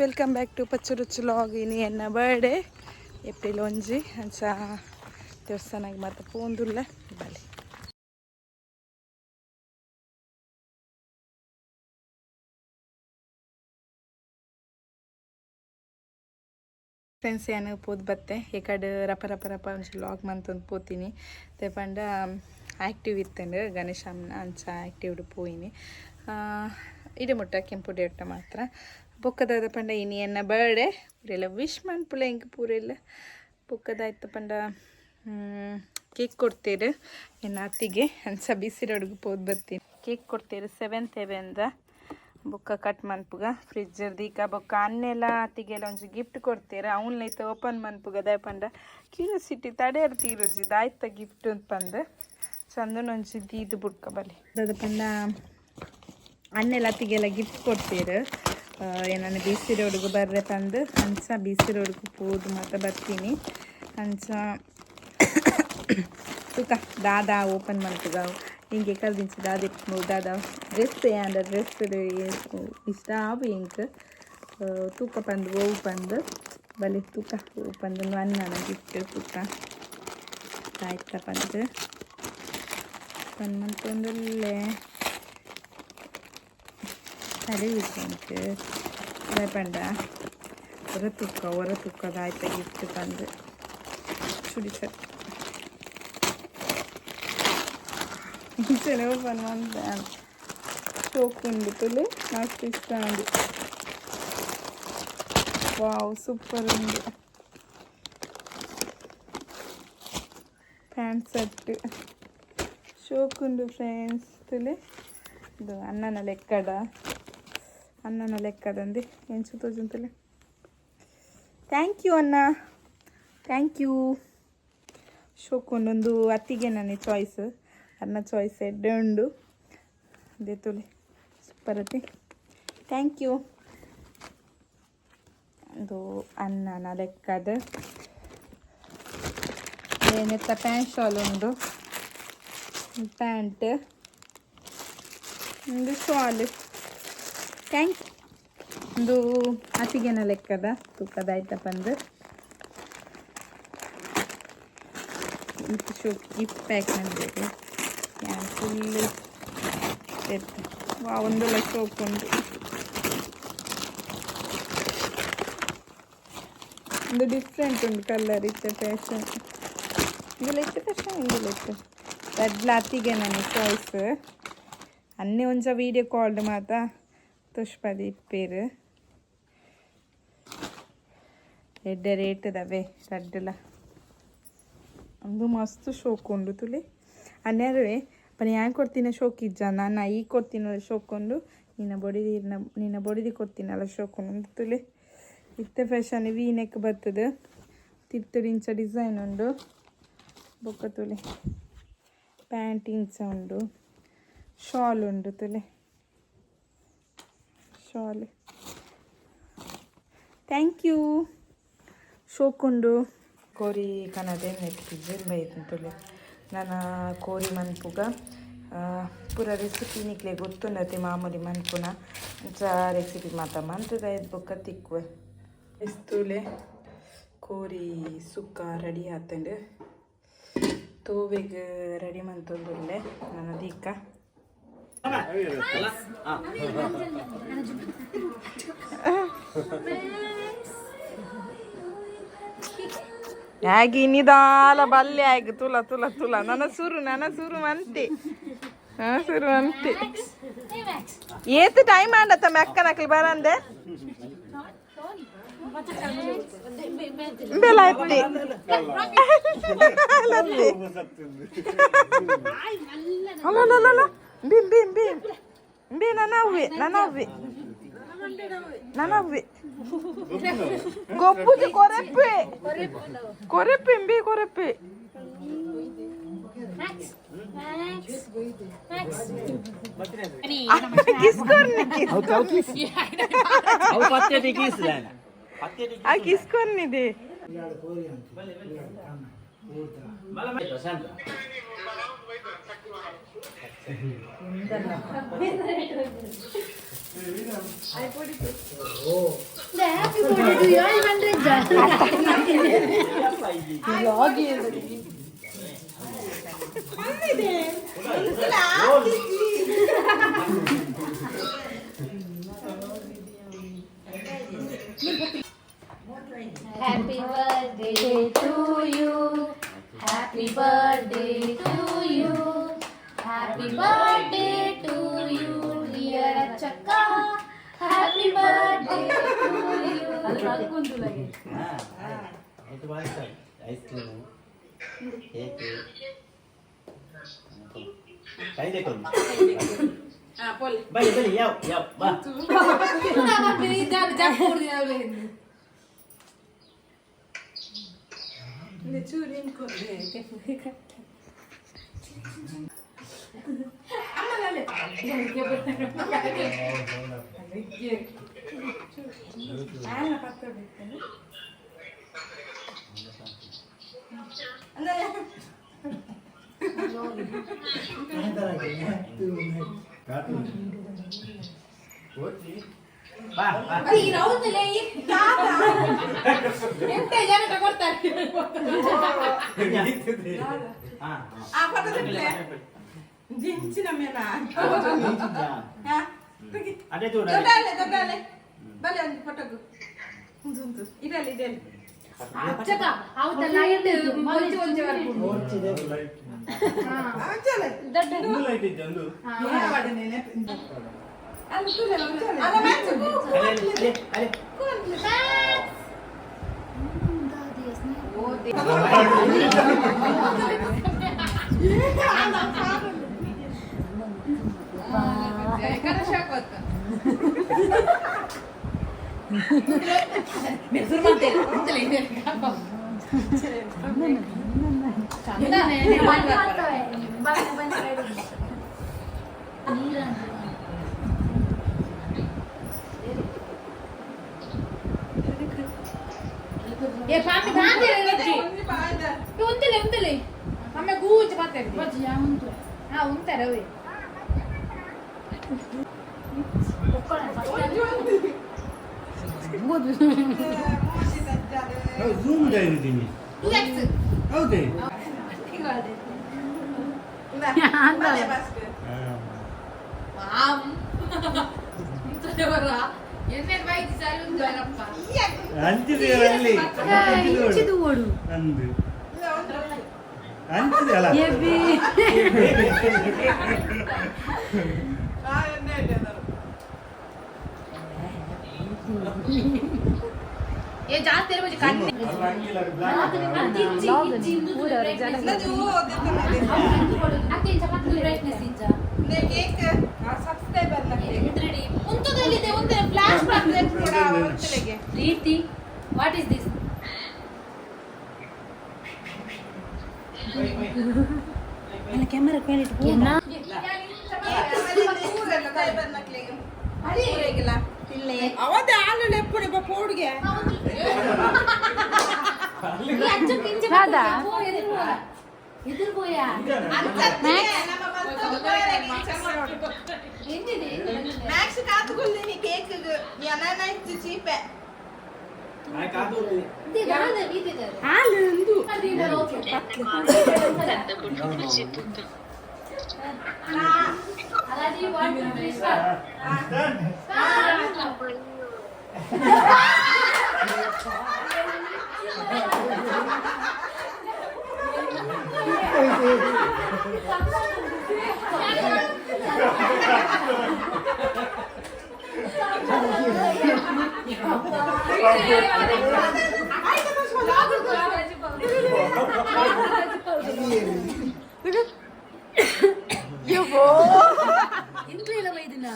Welcome back to Pachchu Ruchu vlog. ಇನಿ ಎನ್ನ birthday April 1 ಅಂಚ ದೇವಸ್ಥಾನಕ್ಕೆ ಮಾತ್ರ ಪೋಂದುಲ್ಲ ಬಲಿ. ಫ್ರೆಂಡ್ಸ್ ಏನು ಪೋದು ಬತ್ತೆ ಈ ಕಡೆ ರಪ ರಪ ರಪ ಒಂಚೂರು ಲಾಗ್ ಮಂತೊಂದು ಪೋತೀನಿ ಪಂಡ ಆ್ಯಕ್ಟಿವ್ ಇತ್ತಂಡು ಗಣೇಶ ಅಮ್ಮನ ಅಂಚ ಆ್ಯಕ್ಟಿವ್ ಪೋಯಿನಿ ಇಡೆ ಮುಟ್ಟ ಕೆಂಪು ಡೇಟ ಮಾತ್ರ ಬೊಕ್ಕದಾದ ಪಂಡ ಇನಿ ಎನ್ನ ಬರ್ಡೇ ಪೂರೆಲ್ಲ ವಿಶ್ ಮನ್ಪುಲ ಇಂಕ ಪೂರೆಲ್ಲ ಬೊಕ್ಕದಾಯ್ತು ಪಂಡ ಕೇಕ್ ಕೊಡ್ತೀರಿ ಎನ್ನ ಅತ್ತಿಗೆ ಅಂಚ ಬಿಸಿರೊಡುಗು ಪೋದು ಬರ್ತೀನಿ. ಕೇಕ್ ಕೊಡ್ತೀರಿ 7th ಹೆವೆನ್ದ ಬೊಕ್ಕ ಕಟ್ ಮನ್ಪುಗ ಫ್ರಿಜ್ ದೀಕ ಬೊಕ್ಕ ಅನ್ನೆಲ್ಲ ಅತ್ತಿಗೆಲ್ಲ ಒಂಚು ಗಿಫ್ಟ್ ಕೊಡ್ತೀರ ಅವನೈತೆ ಓಪನ್ ಮನ್ಪುಗ ದಾಯ ಪಂಡ ಕ್ಯೂರಿಯಾಸಿಟಿ ತಡೆಯರ್ ತೀರುಜಿ ದಾಯ್ತ ಗಿಫ್ಟ್ ಅಂತ ಪಂದು ಚಂದನ ಒಂಚು ದೀದು ಬುಡ್ಕ ಬಲಿ ಅದ ಪಂಡ ಅನ್ನೆಲ್ಲ ಅತ್ತಿಗೆಲ್ಲ ಗಿಫ್ಟ್ ಕೊಡ್ತೀರ ಏನನ್ನ ಬಿಸಿ ರೋಡ್ಗೆ ಬರ್ರೆ ಪಂದು ಅಂಚ ಬಿಸಿ ರೋಡ್ಗೆ ಪೋದು ಮಾತ್ರ ಬರ್ತೀನಿ ಅಂಚ ತೂಕ ದಾದಾ ಓಪನ್ ಮನ್ಪುಗ ಹಿಂಗೆ ಕಲ್ದಿಂಚು ದಾದ ಇಟ್ಬೋದು ದಾದ ಡ್ರೆಸ್ ಅಂದ ಡ್ರೆಸ್ ಇಷ್ಟ ಆವು ಇಂಕ ತೂಕ ಪಂದು ಓವು ಪಂದು ಬಲಿ ತೂಕ ಓವು ಪಂದು ಅನ್ನನ ಗಿಫ್ಟ್ ತೂಕ ಆಯ್ತ ಪಂದು ಪಂದು ಮಂತೊಂದೊಳ್ಳೆ ತಡೆಯುಂಟು ಪಂಡ ಹೊರ ತೂಕದಾಯ್ತ ಗಿಫ್ಟ್ ಪಂದು ಚುಡಿ ಸರ್ ಇಂಚನೆ ಓಪನ್ ಮಂತ ಶೋಕ್ ಉಂಡು ತುಳು ಮಸ್ತ್ ಇಷ್ಟ ಉಂಡು. ವಾವ್ ಸೂಪರ್ ಉಂಡು ಪ್ಯಾಂಟ್ ಸೆಟ್ ಶೋಕ್ ಉಂಡು ಫ್ರೆಂಡ್ಸ್ ತುಳು ಇದು ಅನ್ನನ ಲೆಕ್ಕದಂದು ಎಂಚು ತೋಜುಂತಲೆ. ಥ್ಯಾಂಕ್ ಯು ಅನ್ನ, ಥ್ಯಾಂಕ್ ಯು. ಶೋಕ್ ಉಂಡೊಂದು ಅತ್ತಿಗೆ ನನ್ನ ಚಾಯ್ಸ್ ಅನ್ನ ಚಾಯ್ಸ್ ಎಡ್ಡೆ ಉಂಡು ಅದೇ ತುಳಿ ಸೂಪರ್ ಅತಿ. Thank you. ಅದು ಅನ್ನನ ಲೆಕ್ಕದ ಏನೆತ್ತ ಪ್ಯಾಂಟ್ ಶಾಲ್ ಉಂಡು ಪ್ಯಾಂಟ್ ಒಂದು ಶಾಲ್. ಥ್ಯಾಂಕ್ ಒಂದು ಅತಿಗೆನ ಲೆಕ್ಕದ ತೂಕದಾಯ್ತ ಪಂದು ಗಿಫ್ಟ್ ಪ್ಯಾಕ್ ಮಾಡಬೇಕು ಫುಲ್ ಒಂದು ಲಕ್ಷ ಉಂಟು. ಒಂದು ಡಿಫ್ರೆಂಟ್ ಉಂಟು ಕಲರ್ ಇತ್ತು ಫ್ಯಾಷನ್ ಇಂದುಲ ಇತ್ತು ಫ್ಯಾಷನ್ ಇಂದುಲ ಇತ್ತು ರೆಡ್ಲ ಅತ್ತಿಗೆ ನನ್ನ ಚಾಯ್ಸ್ ಅನ್ನೇ ಒಂಚ ವೀಡಿಯೋ ಕಾಲ್ಡ್ ಮಾತ ತುಷ್ಪದಿ ಇಪ್ಪೇರು ಎಡ್ಡೆ ರೇಟ್ದವೆ ರೆಡ್ಲ ಒಂದು ಮಸ್ತ್ ಶೋಕ್ ಉಂಡು ತುಳಿ ಅನ್ನೇ ಪನಿ ಹ್ಯಾಂಗೆ ಕೊಡ್ತೀನಿ ಶೋಕ್ ಇಜ್ಜ ನಾನು ಈಗ ಕೊಡ್ತೀನಲ್ಲ ಶೋಕೊಂಡು ನಿನ್ನ ಬೊಡಿದಿ ಕೊಡ್ತೀನಲ್ಲ ಶೋಕ್ ಉಂಡು ತುಳಿ ಇತ್ತೆ ಫ್ಯಾಷನ್ ವಿ ನೆಕ್ ಬರ್ತದೆ ತಿರ್ತುಡು ಇಂಚ ಡಿಸೈನ್ ಉಂಡು ಬೊಕ್ಕ ತುಳಿ ಪ್ಯಾಂಟ್ ಇಂಚ ಉಂಡು ಶಾಲ್ ಉಂಡು ತುಳಿ ಶಾಲ್. Thank you. ಶೋಕ್ ಉಂಡು ಕೋರಿ ಕನದೆ ನೆಟ್ಟಿದ್ದೆ ಬೈತು ತುಳಿ ನಾನು ಕೋರಿ ಮನ್ಪುಗ ಪೂರ ರೆಸಿಪಿ ನಿಕ್ಲೆ ಗೊತ್ತುಂಡತೆ ಮಾಮೂಲಿ ಮನ್ಪುನ ರೆಸಿಪಿ ಮಾತ ಮಂತದ ಬೊಕ್ಕ ತಿಕ್ಕುವೆ ಇಸ್ತೂಲೆ ಕೋರಿ ಸುಕ್ಕ ರೆಡಿ ಆತಂಡು ತೋವೆಗೆ ರೆಡಿ ಮಂತೊಂದುಲ್ಲೆ ನಾನು ದೀಕ ಹೇಗೆ ನಿಧಾಲ ಬಲ್ಲೆ ಆಗಿ ತುಲ ನನ್ನ ಸುರು ಮಂತೆ ಏತ್ ಟೈಮ್ ಆಂಡತ್ತ ಮೆಕ್ಕನಕ್ಲಿ ಬರಂದೆ ಬೆಲಾಯ್ತಿ ಅಲ್ಲ B ನನ್ನವ್ವೆ ಗೊಪ್ಪುದು ಕೊರೆಪ್ಪೆ ಕಿಸ್ಕೊನ್ನಿದೆ Happy birthday to you. I want Happy birthday to you. Happy birthday to you. Happy birthday to you, dear Chakka. Happy birthday to you. Ice cream. Cake. Kali deh kon. Boleh. Balik, yau, bah. Kenapa beli dan campur dia boleh? Ini curin kok deh. Aman ale. Ana patto bettene. Anda ya. ಈ ರೌಂಡಲ್ಲಿ ಎಂತ ಜನಕ್ಕೆ ಕೊಡ್ತಾರೆ ಜಿಂಚಿನ ಮೇಲೆ Ada tuh. ದೊಡ್ಡಲೆ ಬಲೆ ಒಂದು ಫೋಟೋಗು ಇದೆಲ್ಲಿ ಅಚ್ಚಕ ಅವತ್ತಲ್ಲ ಇದ್ದು ಮಂಜು ಒಂಜೆ ಬರ್ಬೋದು ದೊಡ್ಡ Light itu dulu. ಅಲ್ಲ ಮ್ಯಾಚ್ ये पापी कहाँ दे रहे बच्ची? तो उनते ले हमें गूंज बात है बच्ची हाँ उनते रहे Zoom dah ini. 2x Oh deh. Mam itu berapa? Yang baik selalu berapa? Anju dia lagi. Inci dua. Anju. Anju dia lah. Yebi. ये जान तेरे मुझे काटने ಅಕ್ಕಿ ಚಪಾತಿ ಬ್ರೈಟ್ನೆಸ್ ಇಂಚ ಕೇಕ್ ಸಬ್ಸ್ಕ್ರೈಬರ್ ರೆಡಿ ಉಂತು ದಲ್ಲಿದೆ ಉಂತು ಫ್ಲಾಶ್ ಬರ್ತದೆ ಕೂಡ ಹೊರತಲೆಗೆ ರೀತಿ ವಾಟ್ ಇಸ್ ದಿಸ್ ಅಲ್ಲ ಕ್ಯಾಮೆರಾ ಕ್ವಾಲಿಟಿ ಏನ ಅವದೇ ಹಾಲು ಲೆಪ್ಪುಡೆ ಪೋಡ್ಗೆ ಎದುರು పోయా ಮ್ಯಾಕ್ಸ್ ಕಾತುಕೊಳ್ತೀನಿ ಕೇಕ್ ಅನಾನ ಇತ್ತು ಚೀಪೆ ಹಾಲು ಒಂದು అలాది వాట్ ఇంట్లో వైదినా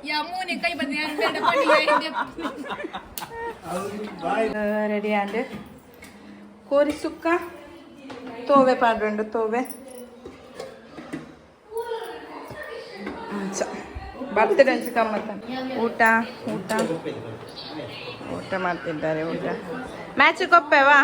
ಯಮ್ಮೂನೆ ಕೈ ಬಂದೆ ರೆಡಿ ಆಂಡ್ ಕೋರಿ ಸುಕ್ಕ ತೋವೆ ಪಾಡ್ರಂಡು ತೋವೆ ಬರ್ತಡೆ ಅಂಚು ಗಮ್ಮತ್ತ ಊಟ ಊಟ ಊಟ ಮಾಡ್ತಿದ್ದಾರೆ ಊಟ ಮ್ಯಾಚ್ ಕೊಪ್ಪೆವಾ